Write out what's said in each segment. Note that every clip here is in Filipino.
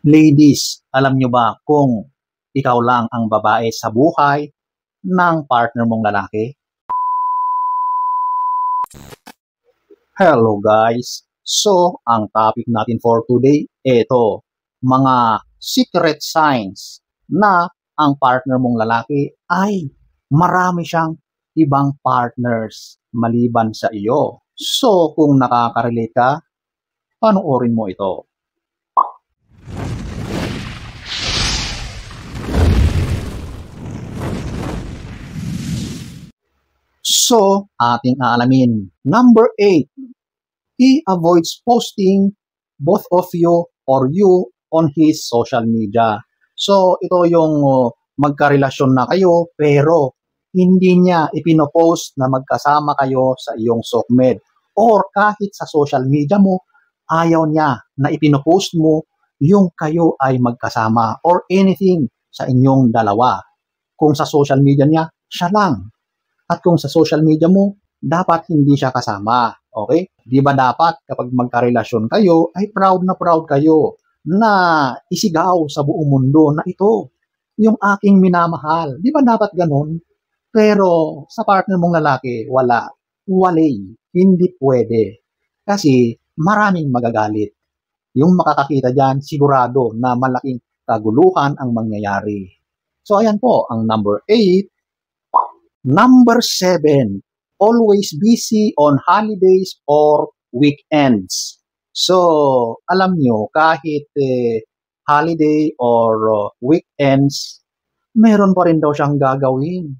Ladies, alam nyo ba kung ikaw lang ang babae sa buhay ng partner mong lalaki? Hello guys! So, ang topic natin for today, ito, mga secret signs na ang partner mong lalaki ay marami siyang ibang partners maliban sa iyo. So, kung nakaka-relate ka, panoorin mo ito. So, ating aalamin. Number 8, he avoids posting both of you or you on his social media. So, ito yung magkarelasyon na kayo pero hindi niya ipinopost na magkasama kayo sa iyong soulmate. Or kahit sa social media mo, ayaw niya na ipinopost mo yung kayo ay magkasama or anything sa inyong dalawa. Kung sa social media niya, siya lang. At kung sa social media mo, dapat hindi siya kasama. Okay? Di ba dapat kapag magkarelasyon kayo, ay proud na proud kayo na isigaw sa buong mundo na ito, yung aking minamahal. Di ba dapat ganun? Pero sa partner mong lalaki, wala. Walay. Hindi pwede. Kasi maraming magagalit. Yung makakakita dyan, sigurado na malaking kaguluhan ang mangyayari. So ayan po, ang number 8. Number 7, always busy on holidays or weekends. So, alam nyo, kahit holiday or weekends, meron pa rin daw siyang gagawin.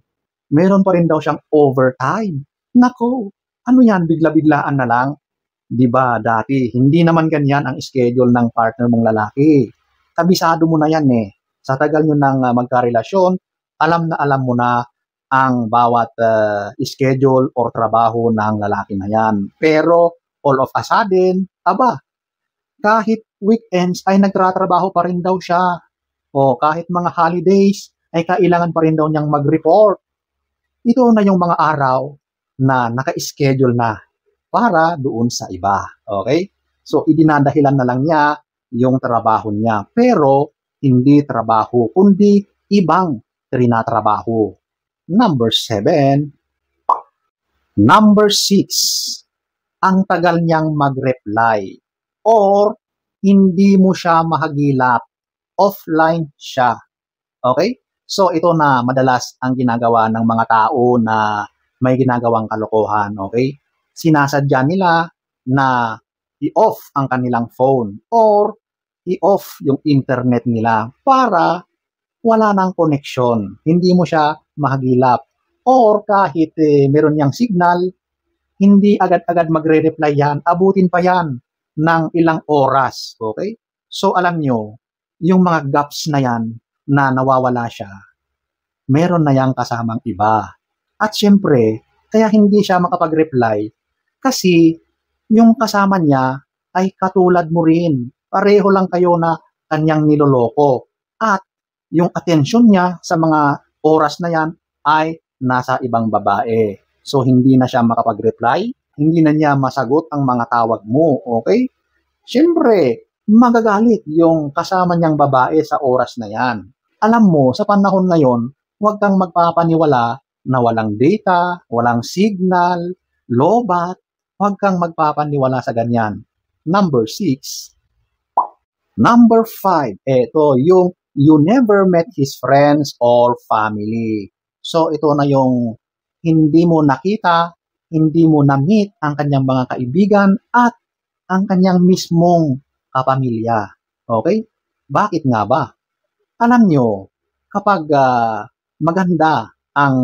Meron pa rin daw siyang overtime. Nako, ano yan, bigla-biglaan na lang? Di ba dati, hindi naman ganyan ang schedule ng partner mong lalaki. Kabisado mo na yan eh. Sa tagal nyo ng magkarelasyon, alam mo na ang bawat schedule or trabaho ng lalaki na yan. Pero all of a sudden, kahit weekends ay nagtratrabaho pa rin daw siya. O kahit mga holidays ay kailangan pa rin daw niyang mag-report. Ito na yung mga araw na naka-schedule na para doon sa iba. Okay? So, idinadahilan na lang niya yung trabaho niya. Pero, hindi trabaho, kundi ibang trinatrabaho. Number 7. Number 6. Ang tagal niyang mag-reply or hindi mo siya mahagilap. Offline siya. Okay? So, ito na madalas ang ginagawa ng mga tao na may ginagawang kalokohan. Okay? Sinasadya nila na i-off ang kanilang phone or i-off yung internet nila para wala nang connection. Hindi mo siya mahagilap. Or kahit meron niyang signal, hindi agad-agad magre-reply yan. Abutin pa yan ng ilang oras. Okay? So alam nyo, yung mga gaps na yan na nawawala siya, meron na yang kasamang iba. At syempre, kaya hindi siya makapag-reply kasi yung kasama niya ay katulad mo rin. Pareho lang kayo na kanyang niloloko. At yung atensyon niya sa mga oras na yan ay nasa ibang babae. So, hindi na siya makapag-reply, hindi na niya masagot ang mga tawag mo, okay? Siyempre, magagalit yung kasama niyang babae sa oras na yan. Alam mo, sa panahon ngayon, huwag kang magpapaniwala na walang data, walang signal, lobat, huwag kang magpapaniwala sa ganyan. Number 6. Number 5, ito yung you never met his friends or family. So, ito na yung hindi mo nakita, hindi mo na-meet ang kanyang mga kaibigan at ang kanyang mismong kapamilya. Okay? Bakit nga ba? Alam nyo, kapag maganda ang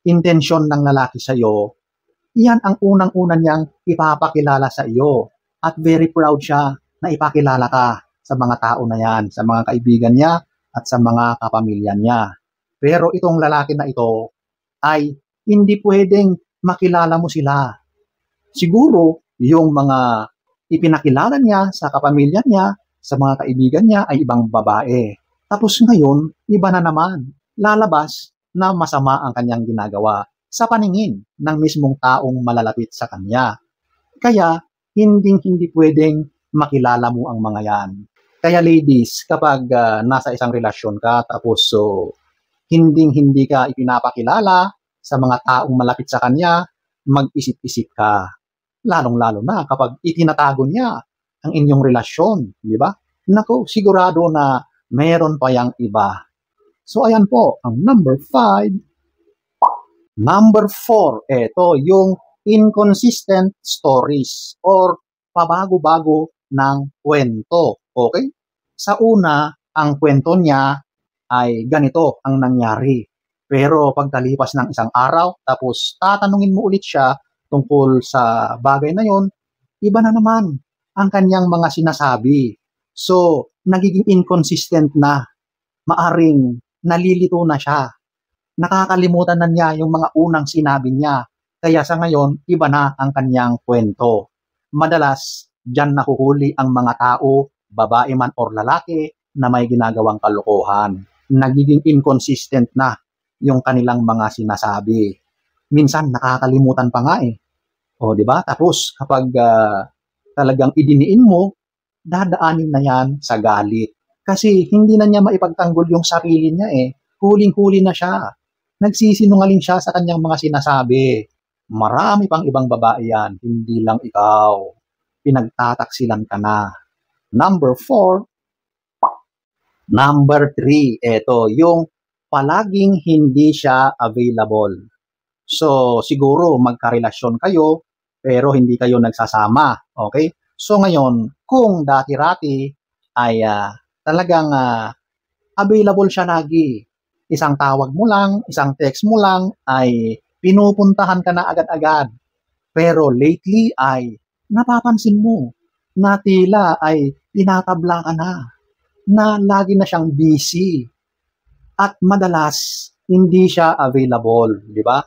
intensyon ng lalaki sa iyo, yan ang unang-una niyang ipapakilala sa iyo. At very proud siya na ipakilala ka sa mga tao na yan, sa mga kaibigan niya at sa mga kapamilya niya. Pero itong lalaki na ito ay hindi pwedeng makilala mo sila. Siguro yung mga ipinakilala niya sa kapamilya niya, sa mga kaibigan niya ay ibang babae. Tapos ngayon, iba na naman. Lalabas na masama ang kanyang ginagawa sa paningin ng mismong taong malalapit sa kanya. Kaya, hindi pwedeng makilala mo ang mga yan. Kaya ladies, kapag nasa isang relasyon ka, tapos hinding-hindi ka ipinapakilala sa mga taong malapit sa kanya, mag-isip-isip ka. Lalong-lalo na kapag itinatago niya ang inyong relasyon, di ba? Naku, sigurado na meron pa yang iba. So, ayan po, ang number 5. Number 4, ito yung inconsistent stories or pabago-bago ng kwento. Okay? Sa una, ang kwento niya ay ganito ang nangyari. Pero pagkalipas ng isang araw, tapos tatanungin mo ulit siya tungkol sa bagay na yon, iba na naman ang kanyang mga sinasabi. So, nagiging inconsistent na. Maaring nalilito na siya. Nakakalimutan na niya yung mga unang sinabi niya. Kaya sa ngayon, iba na ang kanyang kwento. Madalas, diyan nahuhuli ang mga tao, babae man or lalaki, na may ginagawang kalokohan. Nagiging inconsistent na yung kanilang mga sinasabi. Minsan, nakakalimutan pa nga eh. O, di ba? Tapos, kapag talagang idiniin mo, dadaanin na yan sa galit. Kasi hindi na niya maipagtanggol yung sarili niya eh. Huling-huli na siya. Nagsisinungaling siya sa kanyang mga sinasabi. Marami pang ibang babae yan, hindi lang ikaw. Pinagtataksilan ka na. Number 4. Number 3, ito, yung palaging hindi siya available. So, siguro magkarelasyon kayo, pero hindi kayo nagsasama. Okay? So, ngayon, kung dati-rati ay talagang available siya lagi, isang tawag mo lang, isang text mo lang, ay pinupuntahan ka na agad-agad. Pero lately ay napapansin mo na tila ay tinatabla ka na lagi na siyang busy. At madalas, hindi siya available, di ba?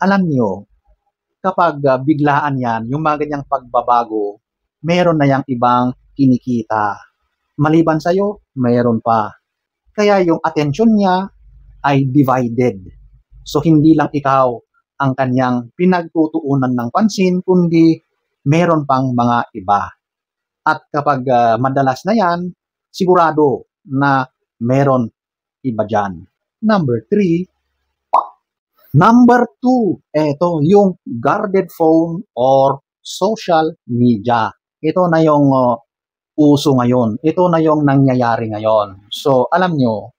Alam niyo, kapag biglaan yan, yung mga ganyang pagbabago, meron na yang ibang kinikita. Maliban sa'yo, meron pa. Kaya yung attention niya ay divided. So, hindi lang ikaw ang kanyang pinagtutuunan ng pansin, kundi meron pang mga iba. At kapag madalas na yan, sigurado na meron iba dyan. Number 3. Number 2, ito yung guarded phone or social media. Ito na yung uso ngayon. Ito na yung nangyayari ngayon. So, alam nyo,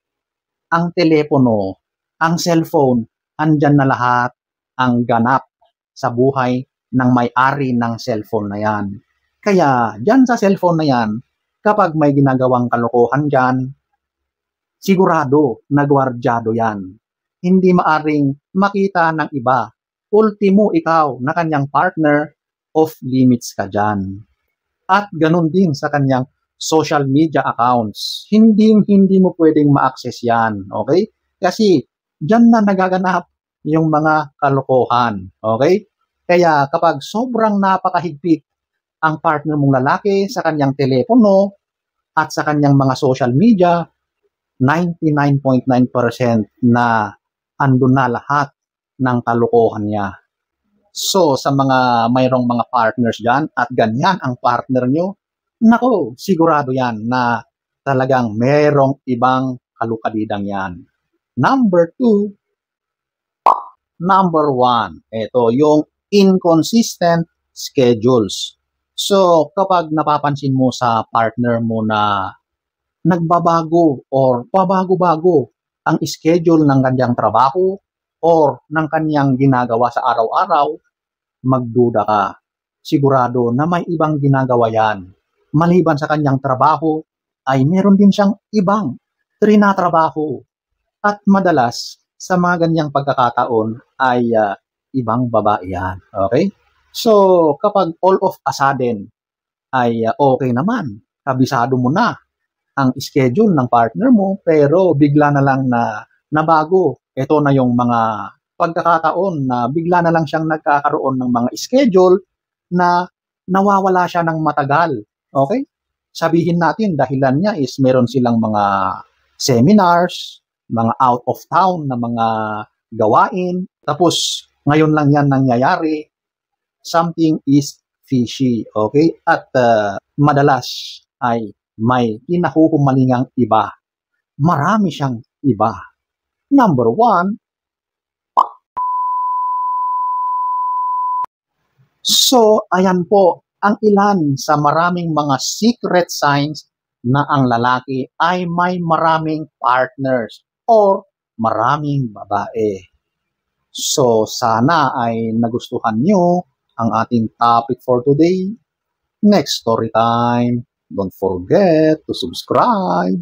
ang telepono, ang cellphone, andyan na lahat ang ganap sa buhay ng may-ari ng cellphone na yan. Kaya, dyan sa cellphone na yan, kapag may ginagawang kalokohan dyan, sigurado na gwardyado yan. Hindi maaring makita ng iba. Ultimo ikaw na kanyang partner, off limits ka dyan. At ganun din sa kanyang social media accounts. Hindi mo pwedeng ma-access yan. Okay? Kasi dyan na nagaganap yung mga kalokohan. Okay? Kaya kapag sobrang napakahigpit ang partner mong lalaki sa kanyang telepono at sa kanyang mga social media, 99.9% na andun na lahat ng kalokohan niya. So, sa mga mayroong mga partners dyan at ganyan ang partner nyo, nako, sigurado yan na talagang mayroong ibang kalukadidang yan. Number 2. Number 1, ito yung inconsistent schedules. So, kapag napapansin mo sa partner mo na nagbabago or pabago-bago ang schedule ng kanyang trabaho or ng kanyang ginagawa sa araw-araw, magduda ka. Sigurado na may ibang ginagawa yan. Maliban sa kanyang trabaho, ay meron din siyang ibang trinatrabaho. At madalas, sa mga ganyang pagkakataon, ay ibang babae yan. Okay? So, kapag all of a sudden, ay okay naman, kabisado mo na ang schedule ng partner mo, pero bigla na lang na nabago. Ito na yung mga pagkakataon na bigla na lang siyang nagkakaroon ng mga schedule na nawawala siya ng matagal. Okay? Sabihin natin, dahilan niya is meron silang mga seminars, mga out of town na mga gawain. Tapos, ngayon lang yan nangyayari. Something is fishy. Okay? At madalas ay may kinahuhumalingang iba. Marami siyang iba. Number 1. So, ayan po ang ilan sa maraming mga secret signs na ang lalaki ay may maraming partners or maraming babae. So, sana ay nagustuhan nyo ang ating topic for today. Next story time. Don't forget to subscribe.